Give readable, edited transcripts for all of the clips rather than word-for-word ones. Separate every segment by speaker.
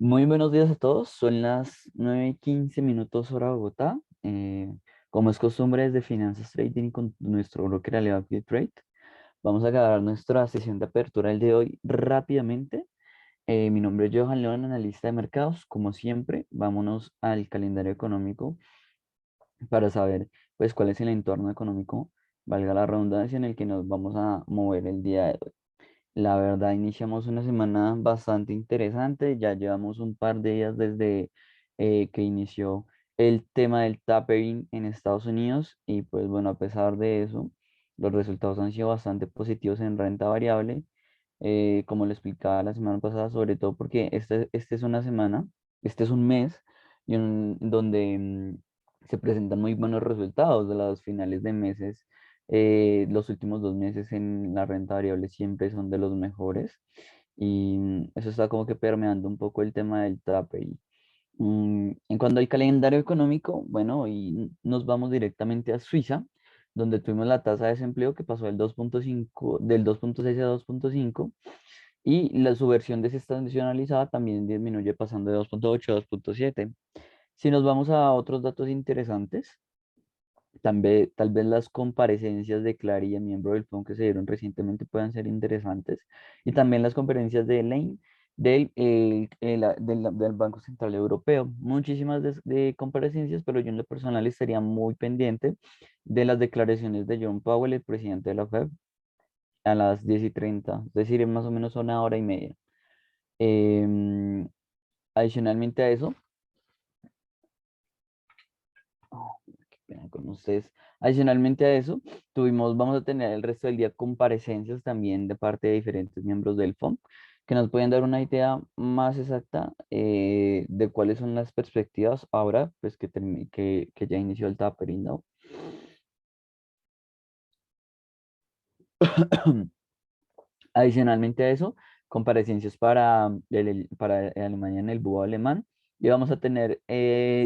Speaker 1: Muy buenos días a todos, son las 9:15 hora Bogotá. Como es costumbre desde Finanzas Trading con nuestro broker aliado Trade, vamos a acabar nuestra sesión de apertura el de hoy rápidamente. Mi nombre es Johan León, analista de mercados. Como siempre, vámonos al calendario económico para saber pues cuál es el entorno económico, valga la redundancia, en el que nos vamos a mover el día de hoy. La verdad, iniciamos una semana bastante interesante. Ya llevamos un par de días desde que inició el tema del tapering en Estados Unidos y pues bueno, a pesar de eso, los resultados han sido bastante positivos en renta variable, como lo explicaba la semana pasada, sobre todo porque este es una semana, este es un mes donde se presentan muy buenos resultados de los finales de meses. Los últimos 2 meses en la renta variable siempre son de los mejores y eso está como que permeando un poco el tema del tapering. En cuanto al calendario económico, bueno, y nos vamos directamente a Suiza, donde tuvimos la tasa de desempleo que pasó del 2,6 a 2,5, y la subversión desestacionalizada también disminuye pasando de 2,8 a 2,7. Si nos vamos a otros datos interesantes, tal vez las comparecencias de Clary, miembro del FOM, que se dieron recientemente, puedan ser interesantes. Y también las conferencias de Lane del Banco Central Europeo. Muchísimas de comparecencias, pero yo en lo personal estaría muy pendiente de las declaraciones de John Powell, el presidente de la Fed, a las 10:30, es decir, en más o menos una hora y media. Em, Adicionalmente a eso, oh, qué pena con ustedes. Adicionalmente a eso, vamos a tener el resto del día comparecencias también de parte de diferentes miembros del FOM que nos pueden dar una idea más exacta de cuáles son las perspectivas ahora, pues que ya inició el tapering, ¿no? Adicionalmente a eso, comparecencias para Alemania en el búho alemán. Y vamos a tener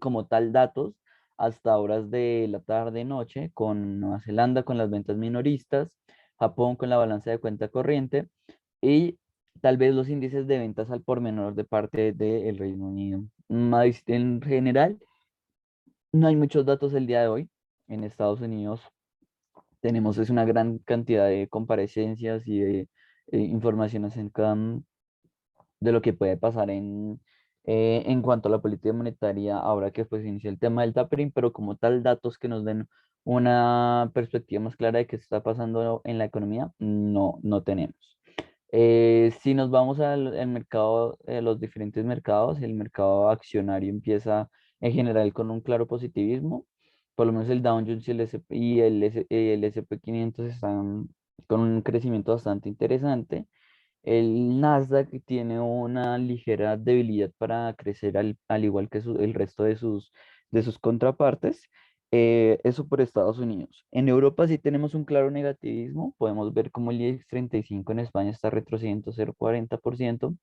Speaker 1: como tal datos hasta horas de la tarde-noche con Nueva Zelanda con las ventas minoristas, Japón con la balanza de cuenta corriente y tal vez los índices de ventas al por menor de parte del Reino Unido. En general, no hay muchos datos el día de hoy. En Estados Unidos tenemos es una gran cantidad de comparecencias y de información acerca de lo que puede pasar en cuanto a la política monetaria ahora que pues inició el tema del tapering, pero como tal datos que nos den una perspectiva más clara de qué está pasando en la economía, no tenemos. Si nos vamos al mercado, los diferentes mercados, el mercado accionario empieza en general con un claro positivismo. Por lo menos el Dow Jones y el S&P 500 están con un crecimiento bastante interesante. El Nasdaq tiene una ligera debilidad para crecer al igual que el resto de sus contrapartes. Eso por Estados Unidos. En Europa sí tenemos un claro negativismo. Podemos ver como el IBEX 35 en España está retrocediendo 0,40%,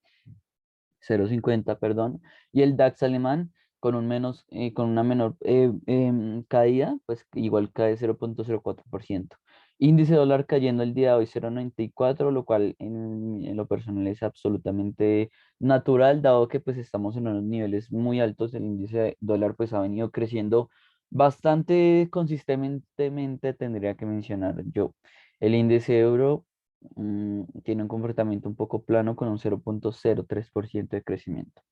Speaker 1: 0,50, perdón, y el DAX alemán con una menor caída, pues igual cae 0,04%. Índice dólar cayendo el día de hoy 0,94, lo cual en lo personal es absolutamente natural, dado que pues estamos en unos niveles muy altos. El índice de dólar pues ha venido creciendo bastante consistentemente, tendría que mencionar yo. El índice euro tiene un comportamiento un poco plano con un 0,03% de crecimiento.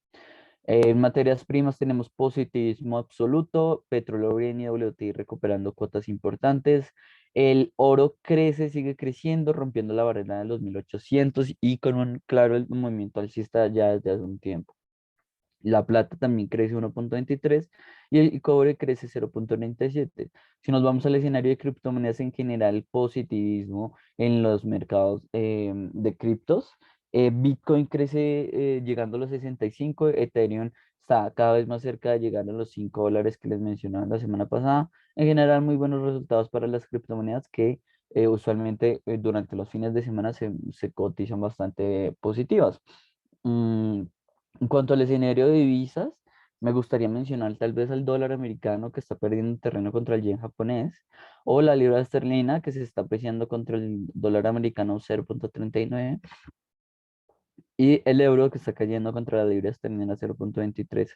Speaker 1: En materias primas tenemos positivismo absoluto, petróleo Brent y WTI recuperando cuotas importantes. El oro crece, sigue creciendo, rompiendo la barrera de los 1800 y con un claro movimiento alcista ya desde hace un tiempo. La plata también crece 1,23 y el cobre crece 0,97. Si nos vamos al escenario de criptomonedas en general, positivismo en los mercados de criptos. Bitcoin crece llegando a los 65, Ethereum está cada vez más cerca de llegar a los $5 que les mencionaba la semana pasada. En general, muy buenos resultados para las criptomonedas que usualmente durante los fines de semana se cotizan bastante positivas. Mm, en cuanto al escenario de divisas, me gustaría mencionar tal vez al dólar americano que está perdiendo terreno contra el yen japonés o la libra esterlina que se está apreciando contra el dólar americano 0,39. Y el euro que está cayendo contra la libra esterlina a 0,23.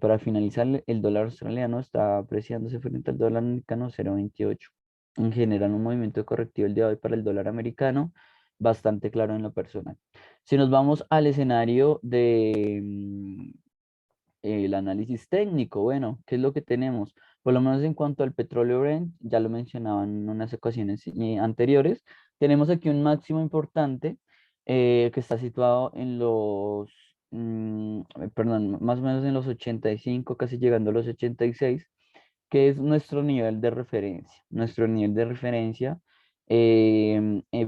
Speaker 1: Para finalizar, el dólar australiano está apreciándose frente al dólar americano 0,28. En general, un movimiento correctivo el día de hoy para el dólar americano, bastante claro en lo personal. Si nos vamos al escenario de el análisis técnico, bueno, ¿qué es lo que tenemos? Por lo menos en cuanto al petróleo Brent, ya lo mencionaba en unas ocasiones anteriores, tenemos aquí un máximo importante que está situado en los, perdón, más o menos en los 85, casi llegando a los 86, que es nuestro nivel de referencia. Nuestro nivel de referencia,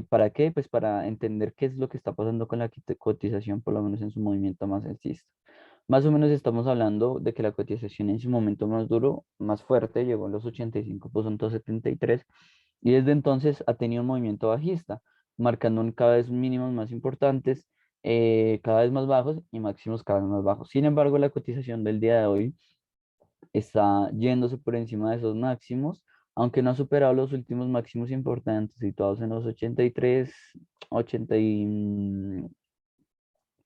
Speaker 1: ¿para qué? Pues para entender qué es lo que está pasando con la cotización, por lo menos en su movimiento más alcista. Más o menos estamos hablando de que la cotización en su momento más duro, más fuerte, llegó a los 85,73 y desde entonces ha tenido un movimiento bajista, marcando cada vez mínimos más importantes, cada vez más bajos y máximos cada vez más bajos. Sin embargo, la cotización del día de hoy está yéndose por encima de esos máximos, aunque no ha superado los últimos máximos importantes, situados en los 83, 80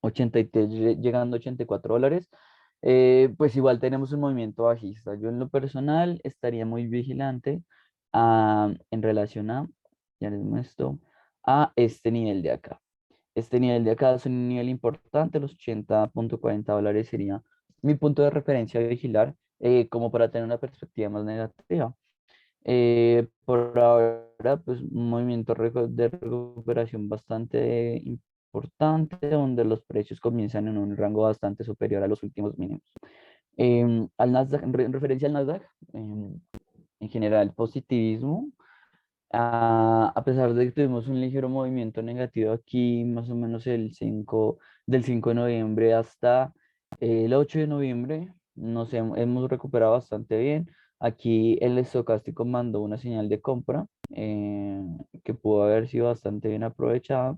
Speaker 1: 83, llegando a $84, pues igual tenemos un movimiento bajista. Yo en lo personal estaría muy vigilante en relación a, ya les muestro, a este nivel de acá. Este nivel de acá es un nivel importante, los $80,40 sería mi punto de referencia a vigilar, como para tener una perspectiva más negativa. Por ahora, pues un movimiento de recuperación bastante importante, donde los precios comienzan en un rango bastante superior a los últimos mínimos. Al Nasdaq, en referencia al Nasdaq, en general, positivismo, a pesar de que tuvimos un ligero movimiento negativo aquí, más o menos del 5 de noviembre hasta el 8 de noviembre, hemos recuperado bastante bien. Aquí el estocástico mandó una señal de compra que pudo haber sido bastante bien aprovechada.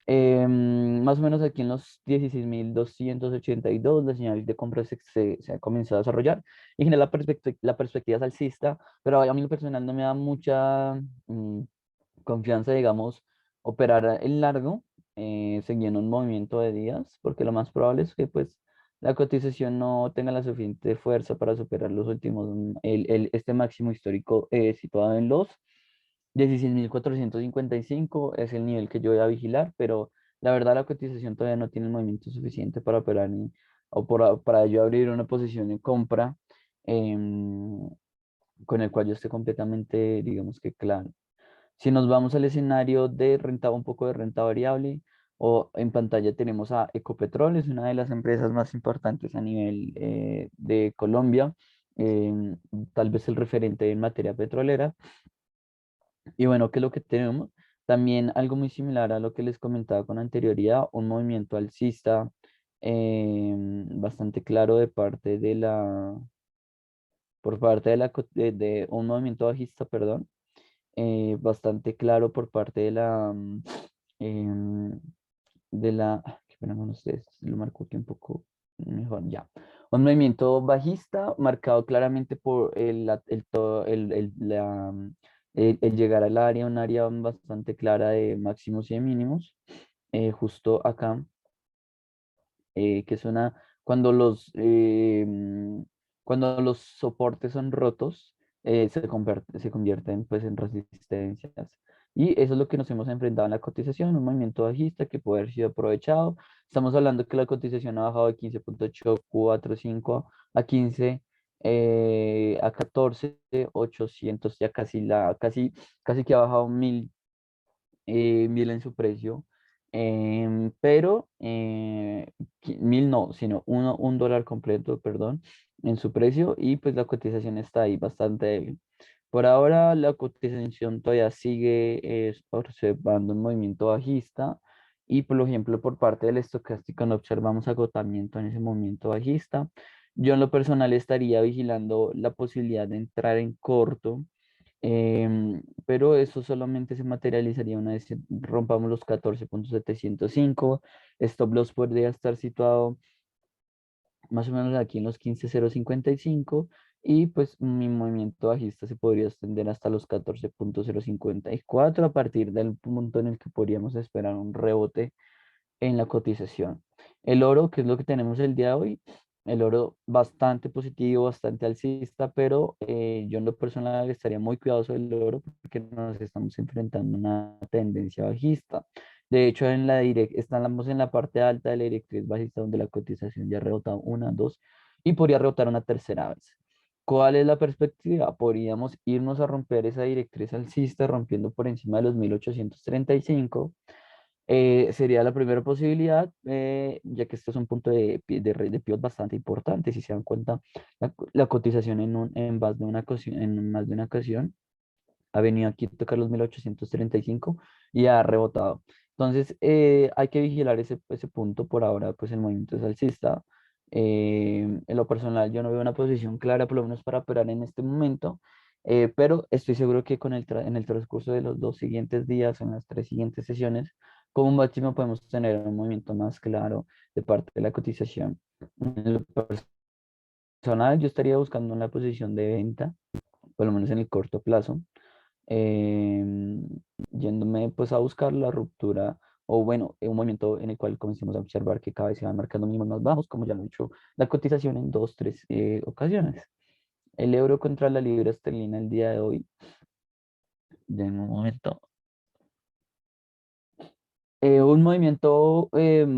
Speaker 1: Más o menos aquí en los 16,282 la señal de compra se ha comenzado a desarrollar y genera la perspectiva es alcista, pero a mí lo personal no me da mucha confianza, digamos, operar en largo, siguiendo un movimiento de días, porque lo más probable es que pues la cotización no tenga la suficiente fuerza para superar los últimos, este máximo histórico situado en los 16,455 es el nivel que yo voy a vigilar, pero la verdad la cotización todavía no tiene el movimiento suficiente para operar para yo abrir una posición en compra em, con el cual yo esté completamente, digamos que claro. Si nos vamos al escenario de renta, un poco de renta variable, o en pantalla tenemos a Ecopetrol, es una de las empresas más importantes a nivel de Colombia, em, tal vez el referente en materia petrolera. Y bueno, ¿qué es lo que tenemos? También algo muy similar a lo que les comentaba con anterioridad, un movimiento alcista bastante claro por parte de un movimiento bajista, perdón, bastante claro por parte em, qué pena con ustedes, lo marco aquí un poco mejor, ya. Un movimiento bajista marcado claramente por el llegar al área, un área bastante clara de máximos y de mínimos, justo acá, que es cuando los soportes son rotos, se convierten pues en resistencias. Y eso es lo que nos hemos enfrentado en la cotización, un movimiento bajista que puede haber sido aprovechado. Estamos hablando que la cotización ha bajado de 15,845 a 15, a 14,800, ya casi que ha bajado 1,000 en su precio, pero 1,000 no, sino un dólar completo, perdón, en su precio y pues la cotización está ahí bastante débil. Por ahora la cotización todavía sigue observando un movimiento bajista y por ejemplo por parte del estocástico no observamos agotamiento en ese movimiento bajista. Yo en lo personal estaría vigilando la posibilidad de entrar en corto, pero eso solamente se materializaría una vez que rompamos los 14,705. Stop loss podría estar situado más o menos aquí en los 15,055 y pues mi movimiento bajista se podría extender hasta los 14,054 a partir del punto en el que podríamos esperar un rebote en la cotización. El oro, que es lo que tenemos el día de hoy, el oro bastante positivo, bastante alcista, pero yo en lo personal estaría muy cuidadoso del oro porque nos estamos enfrentando a una tendencia bajista. De hecho, estamos en la parte alta de la directriz bajista donde la cotización ya ha rebotado una, dos y podría rebotar una tercera vez. ¿Cuál es la perspectiva? Podríamos irnos a romper esa directriz alcista rompiendo por encima de los 1835. Sería la primera posibilidad, ya que este es un punto de pivot bastante importante. Si se dan cuenta, la cotización en más de una ocasión, en más de una ocasión ha venido aquí a tocar los 1835 y ha rebotado. Entonces, hay que vigilar ese punto. Por ahora, pues el movimiento es alcista. En lo personal, yo no veo una posición clara, por lo menos para operar en este momento, pero estoy seguro que en el transcurso de los dos siguientes días, en las tres siguientes sesiones, como máximo podemos tener un movimiento más claro de parte de la cotización. En lo personal, yo estaría buscando una posición de venta, por lo menos en el corto plazo, em, yéndome pues a buscar la ruptura o bueno, un movimiento en el cual comencemos a observar que cada vez se van marcando mínimos más bajos, como ya lo he dicho, la cotización en dos, tres ocasiones. El euro contra la libra esterlina el día de hoy, de un momento, un movimiento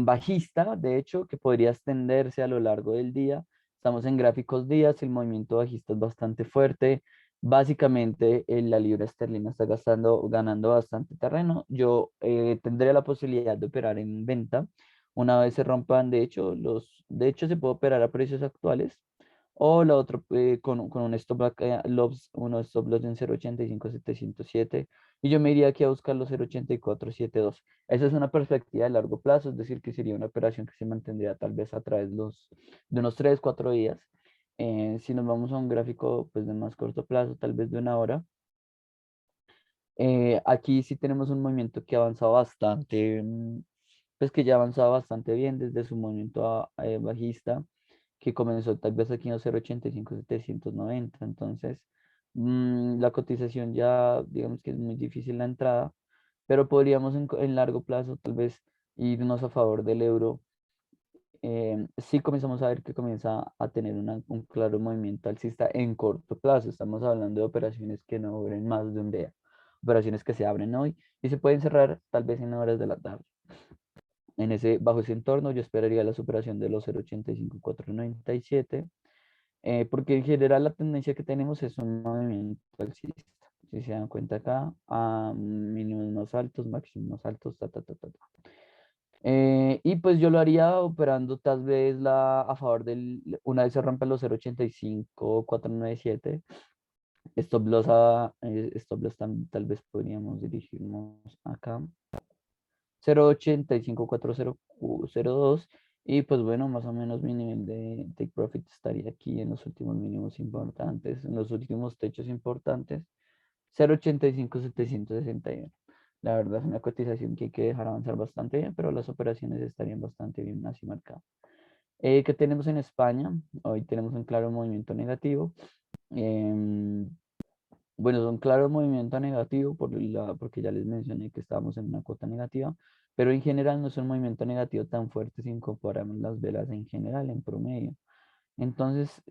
Speaker 1: bajista, de hecho, que podría extenderse a lo largo del día. Estamos en gráficos días, el movimiento bajista es bastante fuerte. Básicamente, la libra esterlina está ganando bastante terreno. Yo tendré la posibilidad de operar en venta una vez se rompan, de hecho se puede operar a precios actuales o la otra con un unos stop loss en 0.85707 y yo me iría aquí a buscar los 0.8472. Esa es una perspectiva de largo plazo, es decir, que sería una operación que se mantendría tal vez a través de unos 3 4 días. Si nos vamos a un gráfico pues, de más corto plazo, tal vez de una hora, aquí sí tenemos un movimiento que ha avanzado bastante, pues que ya ha avanzado bastante bien desde su movimiento bajista, que comenzó tal vez aquí en los 0.85790. Entonces, la cotización ya, digamos que es muy difícil la entrada, pero podríamos en largo plazo tal vez irnos a favor del euro. Sí comenzamos a ver que comienza a tener un claro movimiento alcista en corto plazo. Estamos hablando de operaciones que no duren más de un día, operaciones que se abren hoy y se pueden cerrar tal vez en horas de la tarde. Bajo ese entorno yo esperaría la superación de los 0.85497, porque en general la tendencia que tenemos es un movimiento alcista. Si se dan cuenta acá, a mínimos más altos, máximos más altos, ta, ta, ta, ta, ta. Y pues yo lo haría operando tal vez a favor una vez se rompen los 0.85497, stop loss tal vez podríamos dirigirnos acá, 0.85402 y pues bueno, más o menos mi nivel de take profit estaría aquí en los últimos mínimos importantes, en los últimos techos importantes, 0.85761. La verdad es una cotización que hay que dejar avanzar bastante bien, pero las operaciones estarían bastante bien así marcadas. ¿Qué tenemos en España? Hoy tenemos un claro movimiento negativo. Em, bueno, es un claro movimiento negativo porque ya les mencioné que estábamos en una cuota negativa, pero en general no es un movimiento negativo tan fuerte si comparamos las velas en general, en promedio. Entonces,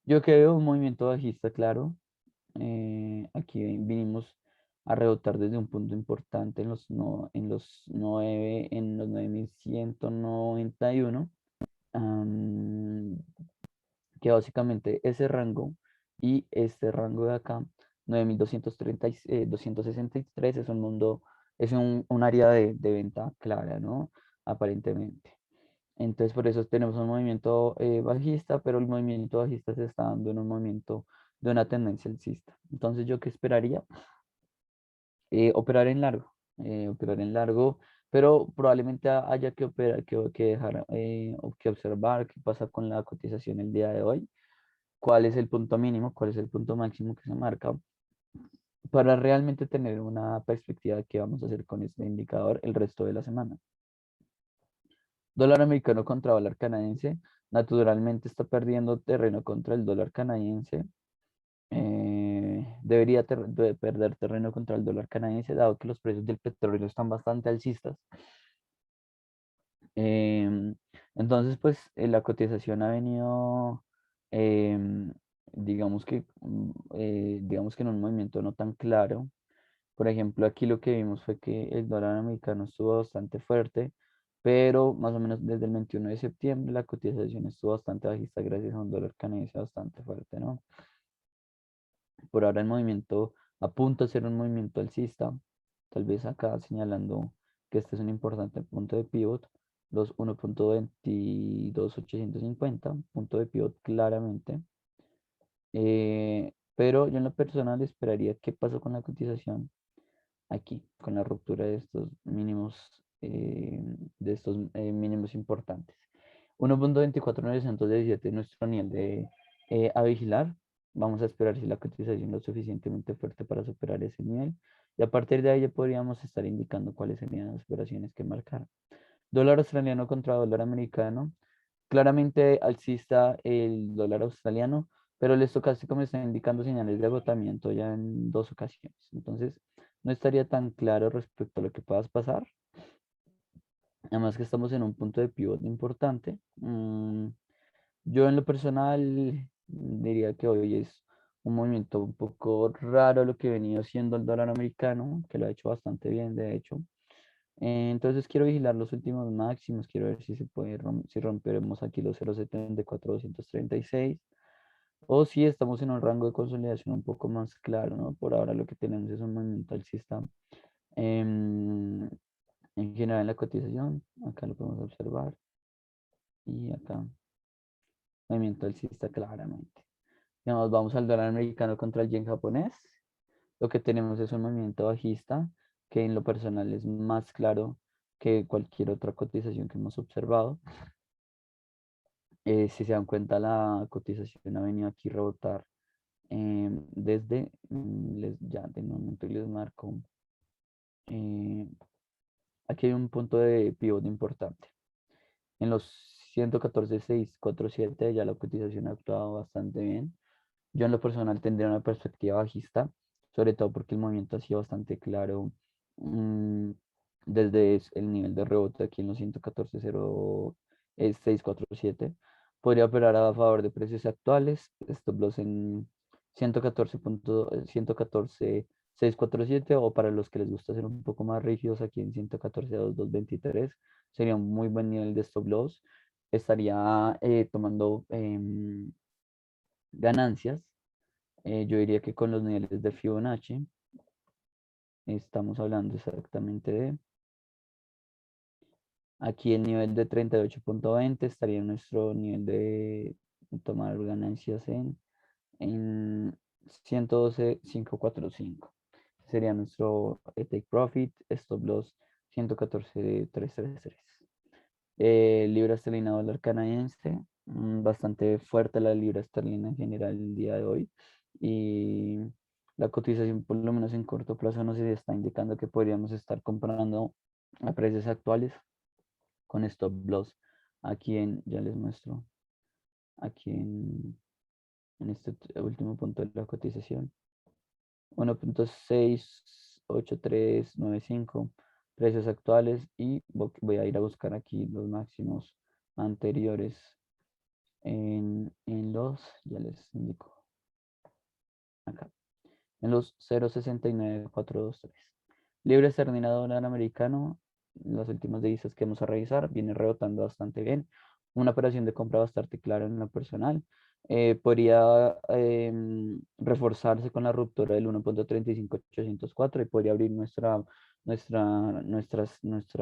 Speaker 1: yo creo un movimiento bajista, claro. Aquí vinimos a rebotar desde un punto importante en los 9.191, que básicamente ese rango y este rango de acá, 9.263 es un mundo, es un área de venta clara, ¿no? Aparentemente. Entonces, por eso tenemos un movimiento bajista, pero el movimiento bajista se está dando en un momento de una tendencia alcista. Entonces, ¿yo qué esperaría? Operar en largo, pero probablemente haya que operar, que dejar o que observar qué pasa con la cotización el día de hoy, cuál es el punto mínimo, cuál es el punto máximo que se marca, para realmente tener una perspectiva de qué vamos a hacer con este indicador el resto de la semana. Dólar americano contra dólar canadiense, naturalmente está perdiendo terreno contra el dólar canadiense. De perder terreno contra el dólar canadiense, dado que los precios del petróleo están bastante alcistas. Em, entonces, pues la cotización ha venido, em, digamos que en un movimiento no tan claro. Por ejemplo, aquí lo que vimos fue que el dólar americano estuvo bastante fuerte, pero más o menos desde el 21 de septiembre la cotización estuvo bastante bajista gracias a un dólar canadiense bastante fuerte, ¿no? Por ahora el movimiento apunta a ser un movimiento alcista, tal vez acá señalando que este es un importante punto de pivot, los 1.22850, punto de pivot claramente. Pero yo en lo personal esperaría qué pasó con la cotización aquí, con la ruptura de estos mínimos importantes. 1.24917 es nuestro nivel a vigilar. Vamos a esperar si la cotización es lo suficientemente fuerte para superar ese nivel. Y a partir de ahí ya podríamos estar indicando cuáles serían las operaciones que marcar. Dólar australiano contra dólar americano. Claramente alcista el dólar australiano, pero el estocástico me está indicando señales de agotamiento ya en dos ocasiones. Entonces, no estaría tan claro respecto a lo que puedas pasar. Además que estamos en un punto de pivot importante. Yo en lo personal diría que hoy es un movimiento un poco raro lo que venía haciendo el dólar americano, que lo ha hecho bastante bien, de hecho. Entonces quiero vigilar los últimos máximos, quiero ver si se puede, si romperemos aquí los 0.74236 o si estamos en un rango de consolidación un poco más claro, ¿no? Por ahora lo que tenemos es un movimiento alcista em, en general en la cotización, acá lo podemos observar y acá movimiento alcista claramente. Digamos, vamos al dólar americano contra el yen japonés. Lo que tenemos es un movimiento bajista que en lo personal es más claro que cualquier otra cotización que hemos observado. Si se dan cuenta, la cotización ha venido aquí a rebotar desde, ya de momento les marco, eh, aquí hay un punto de pivot importante. En los 114.647 ya la cotización ha actuado bastante bien. Yo en lo personal tendría una perspectiva bajista, sobre todo porque el movimiento ha sido bastante claro mm, desde el nivel de rebote aquí en los 114.0647. Podría operar a favor de precios actuales, stop loss en 114.647 o para los que les gusta ser un poco más rígidos aquí en 114.2223 sería un muy buen nivel de stop loss. Estaría tomando ganancias. Yo diría que con los niveles de Fibonacci estamos hablando exactamente de aquí el nivel de 38.20 estaría en nuestro nivel de tomar ganancias en 112.545. Sería nuestro take profit, stop loss 114.333. Libra esterlina dólar canadiense, bastante fuerte la libra esterlina en general el día de hoy. Y la cotización, por lo menos en corto plazo, no se está indicando que podríamos estar comprando a precios actuales con stop loss. Ya les muestro, aquí en este último punto de la cotización. 1.68395 precios actuales y voy a ir a buscar aquí los máximos anteriores ya les indico, acá, en los 0.69423. Libre esterlina dólar americano, las últimas divisas que vamos a revisar, viene rebotando bastante bien. Una operación de compra bastante clara en lo personal. Podría reforzarse con la ruptura del 1.35804 y podría abrir nuestra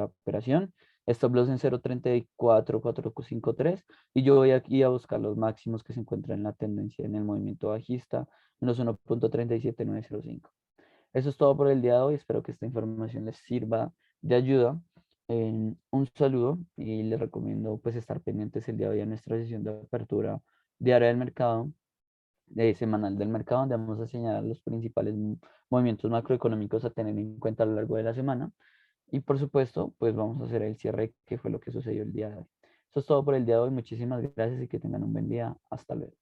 Speaker 1: operación. Stop loss en 0.34453 y yo voy aquí a buscar los máximos que se encuentran en la tendencia en el movimiento bajista en los 1.37905. Eso es todo por el día de hoy. Espero que esta información les sirva de ayuda. Un saludo y les recomiendo pues estar pendientes el día de hoy a nuestra sesión de apertura diaria del mercado, semanal del mercado, donde vamos a señalar los principales movimientos macroeconómicos a tener en cuenta a lo largo de la semana. Y por supuesto, pues vamos a hacer el cierre, que fue lo que sucedió el día de hoy. Eso es todo por el día de hoy. Muchísimas gracias y que tengan un buen día. Hasta luego.